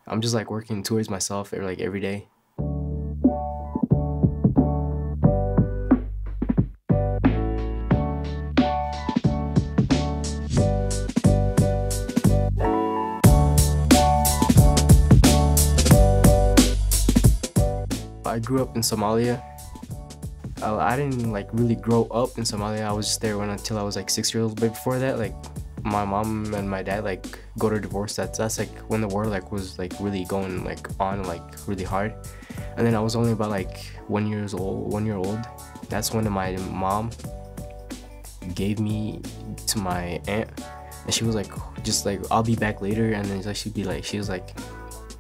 I'm just like working towards myself like every day. I grew up in Somalia. I didn't like really grow up in Somalia. I was just there until I was like 6 years old. But before that, like my mom and my dad like go to divorce. That's like when the war like was like really going like on like really hard. And then I was only about like 1 year old. That's when my mom gave me to my aunt, and she was like, just like, I'll be back later. And then she was like,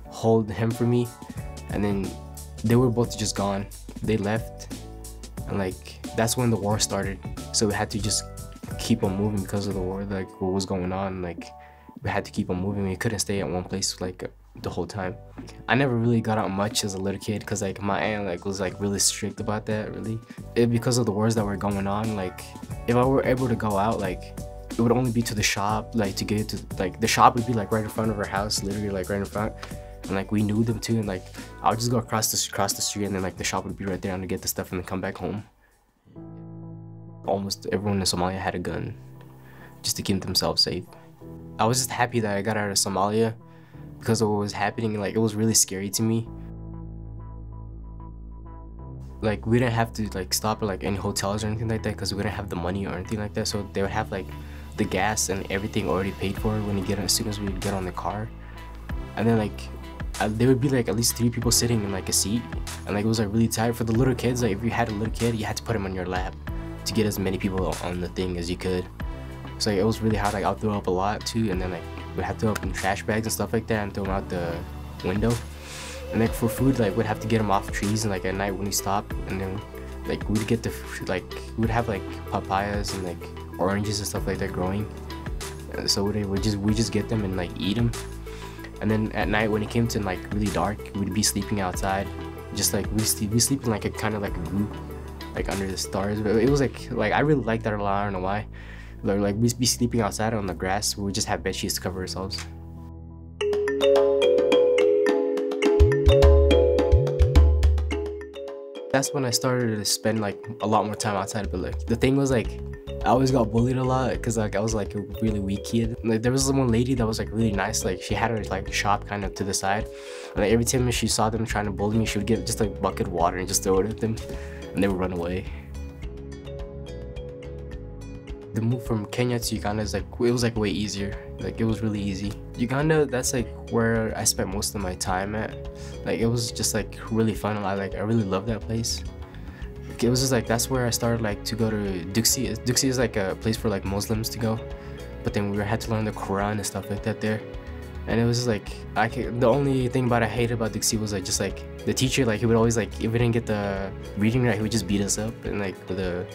hold him for me. And then they were both just gone. They left, and like that's when the war started. So we had to just keep on moving because of the war, like what was going on. Like we had to keep on moving. We couldn't stay at one place like the whole time. I never really got out much as a little kid because like my aunt like was like really strict about that. Really, because of the wars that were going on. Like if I were able to go out, like it would only be to the shop, like to get to like the shop would be like right in front of our house, literally like right in front. And like we knew them too, and like I would just go across the street, and then like the shop would be right there, and to get the stuff and then come back home. Almost everyone in Somalia had a gun just to keep themselves safe. I was just happy that I got out of Somalia because of what was happening. Like it was really scary to me. Like we didn't have to like stop at like any hotels or anything like that because we didn't have the money or anything like that. So they would have like the gas and everything already paid for when you get as soon as we get on the car. And then like there would be like at least 3 people sitting in like a seat, and like it was like really tight for the little kids. Like if you had a little kid, you had to put him on your lap to get as many people on the thing as you could. So like, it was really hard. Like I'll throw up a lot too, and then like we'd have to open trash bags and stuff like that and throw them out the window. And like for food, like we'd have to get them off trees, and like at night when we stop, and then like we'd get the we'd have like papayas and like oranges and stuff like that growing. So we just get them and like eat them. And then at night when it came to like really dark, we'd be sleeping outside. Just like we sleep in like a kind of like a group, like under the stars. But it was like I really liked that a lot. I don't know why. Like we'd be sleeping outside on the grass. We would just have bed sheets to cover ourselves. That's when I started to spend like a lot more time outside. But like the thing was like I always got bullied a lot because like I was like a really weak kid. Like there was one lady that was like really nice. Like she had her like shop kind of to the side, and like every time she saw them trying to bully me, she would get just like a bucket of water and just throw it at them, and they would run away. The move from Kenya to Uganda is like it was like way easier. Like it was really easy. Uganda, that's like where I spent most of my time at. Like it was just like really fun. I really love that place. It was just like that's where I started like to go to Duxi. Duxi is like a place for like Muslims to go, but then we had to learn the Quran and stuff like that there. And it was just like the only thing about I hated about Duxi was like just like the teacher, like he would always like if we didn't get the reading right, he would just beat us up and like with a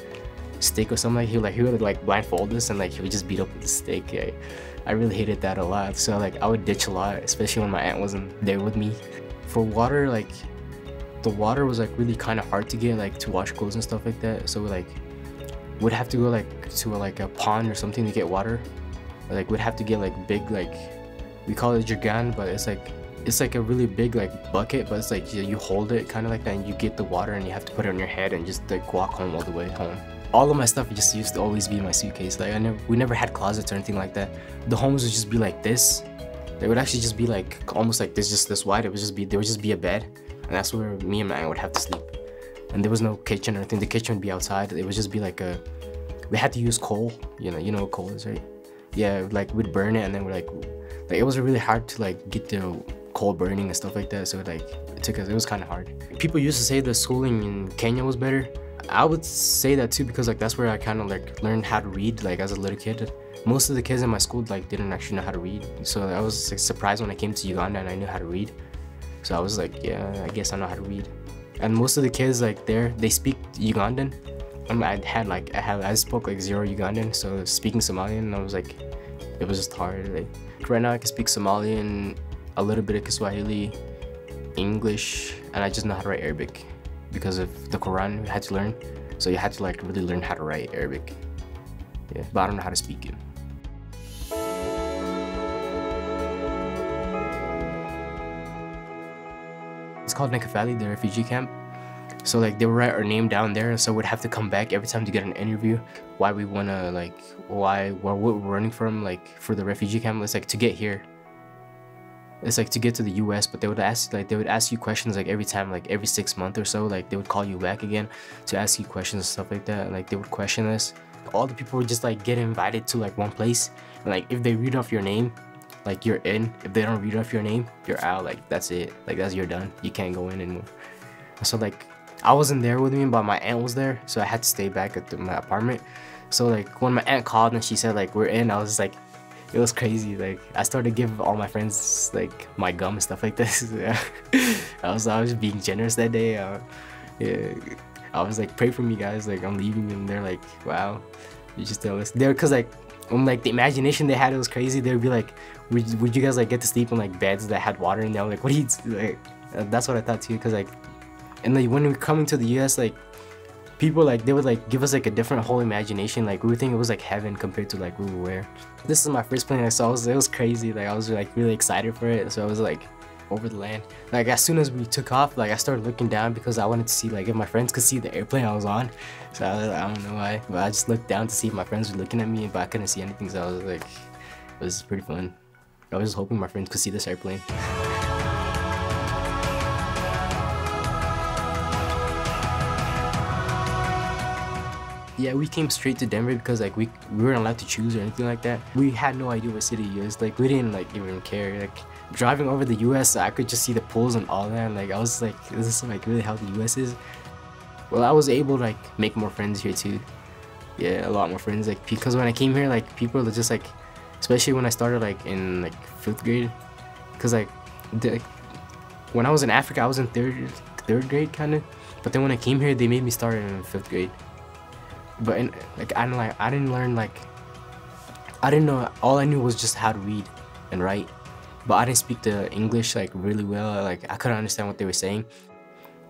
stick or something. Like he would like blindfold us and like he would just beat up with the stick. Yeah, I really hated that a lot. So like I would ditch a lot, especially when my aunt wasn't there with me. For water, like the water was like really kind of hard to get, like to wash clothes and stuff like that. So like we'd have to go like to like a pond or something to get water. Or, like we'd have to get like big, like we call it jargan, but it's like a really big like bucket, but it's like you hold it kind of like that and you get the water and you have to put it on your head and just like walk home all the way home. All of my stuff just used to always be in my suitcase. Like we never had closets or anything like that. The homes would just be like this. They would actually just be like almost like this, just this wide. There would just be a bed, and that's where me and my aunt would have to sleep. And there was no kitchen or anything. The kitchen would be outside. It would just be like we had to use coal. You know what coal is, right? Yeah, like we'd burn it, and then we're like it was really hard to like get the coal burning and stuff like that. So like it was kind of hard. People used to say the schooling in Kenya was better. I would say that too because like that's where I kind of like learned how to read, like as a little kid. Most of the kids in my school like didn't actually know how to read, so I was like, surprised when I came to Uganda and I knew how to read. So I was like, yeah, I guess I know how to read. And most of the kids like there, they speak Ugandan. I spoke like zero Ugandan, so speaking Somalian, I was like, it was just hard. Like right now I can speak Somalian, a little bit of Kiswahili, English, and I just know how to write Arabic because of the Quran we had to learn. So you had to like really learn how to write Arabic. Yeah, but I don't know how to speak it. 。 . 。 . 。 . 。 . 。 . 。 . 。 . 。 . 。 . 。 . 。 . 。 . 。 . 。 . 。 . 。 . 。 . 。 . 。 . 。 . 。 . 。 . 。 Yeah, but I don't know how to speak it. 。 . It's called Nekafali, the refugee camp. So like they would write our name down there, so we'd have to come back every time to get an interview. Why we wanna like where we're running from, like for the refugee camp. It's like to get here. It's like to get to the US, but they would ask you questions like every time, like every 6 months or so. Like they would call you back again to ask you questions and stuff like that. Like they would question us. All the people would just like get invited to like one place, and like if they read off your name, like you're in. If they don't read off your name, you're out. Like that's it. Like you're done. You can't go in anymore. So like I wasn't there with me, but my aunt was there, so I had to stay back at my apartment. So like when my aunt called and she said like we're in, I was like, it was crazy. Like I started to give all my friends like my gum and stuff like this. Yeah. I was being generous that day. Yeah. I was like, pray for me, guys. Like I'm leaving, and they're like, wow, you just tell us. They're cause like the imagination they had, it was crazy. They would be like, would you guys like get to sleep on like beds that had water in them? Like what do you like? That's what I thought too. Cause like, and like when we were coming to the US, like people like they would like give us like a different whole imagination. Like we would think it was like heaven compared to like we were. This is my first plane I saw. It was crazy. Like I was like really excited for it. So I was like over the land. Like as soon as we took off, like I started looking down because I wanted to see like if my friends could see the airplane I was on. So I don't know why, but I just looked down to see if my friends were looking at me, but I couldn't see anything. So I was like, it was pretty fun. I was just hoping my friends could see this airplane. Yeah, we came straight to Denver because like we weren't allowed to choose or anything like that. We had no idea what city it is. Like we didn't like even care. Like driving over the US, I could just see the pools and all that. And, like I was like, is this like really how the US is? Well, I was able to like make more friends here too. Yeah, a lot more friends. Like because when I came here, like people were just like, especially when I started like in like 5th grade, because like when I was in Africa, I was in third grade kind of. But then when I came here, they made me start in 5th grade. But like I didn't learn like I didn't know. All I knew was just how to read and write, but I didn't speak the English like really well. Like I couldn't understand what they were saying.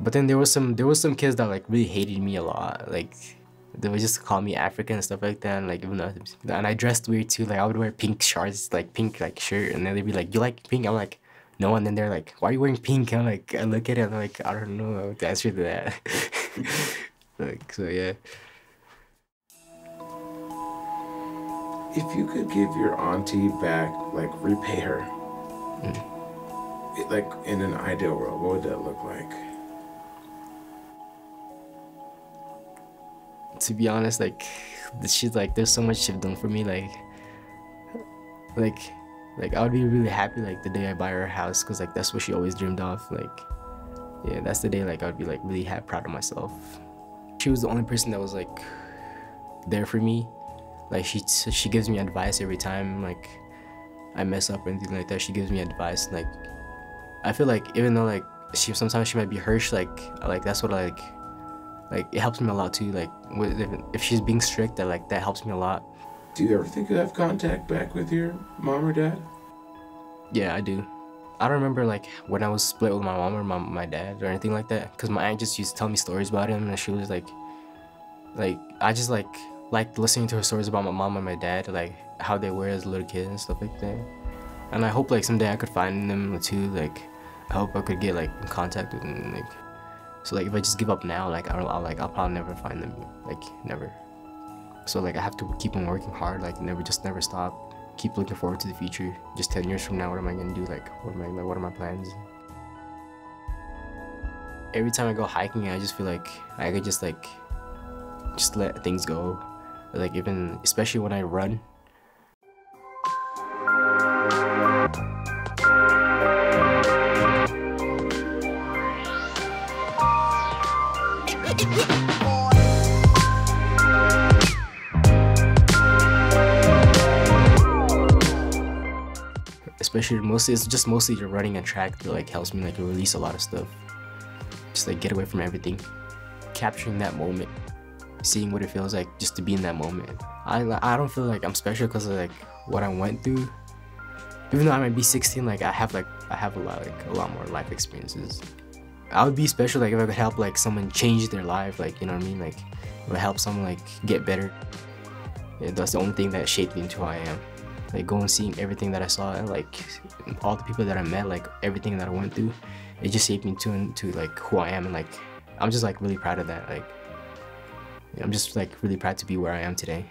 But then there was some kids that like really hated me a lot. Like they would just call me African and stuff like that. And like even though, and I dressed weird too. Like I would wear pink shorts, like pink like shirt, and then they'd be like, "You like pink?" I'm like, "No." And then they're like, "Why are you wearing pink?" I'm like, I look at it, and I'm like, I don't know the answer to that. Like so yeah. If you could give your auntie back, like repay her, like in an ideal world, what would that look like? To be honest, like she's like, there's so much she's done for me. Like I would be really happy like the day I buy her a house, cause like that's what she always dreamed of. Like yeah, that's the day like I would be like really proud of myself. She was the only person that was like there for me. Like she gives me advice every time like I mess up or anything like that. She gives me advice. Like I feel like even though like sometimes she might be harsh, like that's what like it helps me a lot too. Like if she's being strict, that helps me a lot. Do you ever think you have contact back with your mom or dad? Yeah, I do. I don't remember like when I was split with my mom or my dad or anything like that, because my aunt just used to tell me stories about him, and she was like I just liked listening to her stories about my mom and my dad, like how they were as little kids and stuff like that. And I hope like someday I could find them too. Like I hope I could get like in contact with them. Like so like if I just give up now, like I'll probably never find them. Like never. So like I have to keep on working hard. Like never stop. Keep looking forward to the future. Just 10 years from now, what am I gonna do? Like what are my plans? Every time I go hiking, I just feel like I could just let things go. Like even especially when I run. Especially it's mostly the running and track that like helps me like release a lot of stuff. Just like get away from everything. Capturing that moment. Seeing what it feels like just to be in that moment. I don't feel like I'm special because of like what I went through. Even though I might be 16, like I have a lot more life experiences. I would be special like if I could help like someone change their life, like you know what I mean, like it would help someone like get better. Yeah, that's the only thing that shaped me into who I am. like going seeing everything that I saw, and like all the people that I met, like everything that I went through, it just shaped me to like who I am. And like I'm just like really proud of that. Like I'm just like really proud to be where I am today.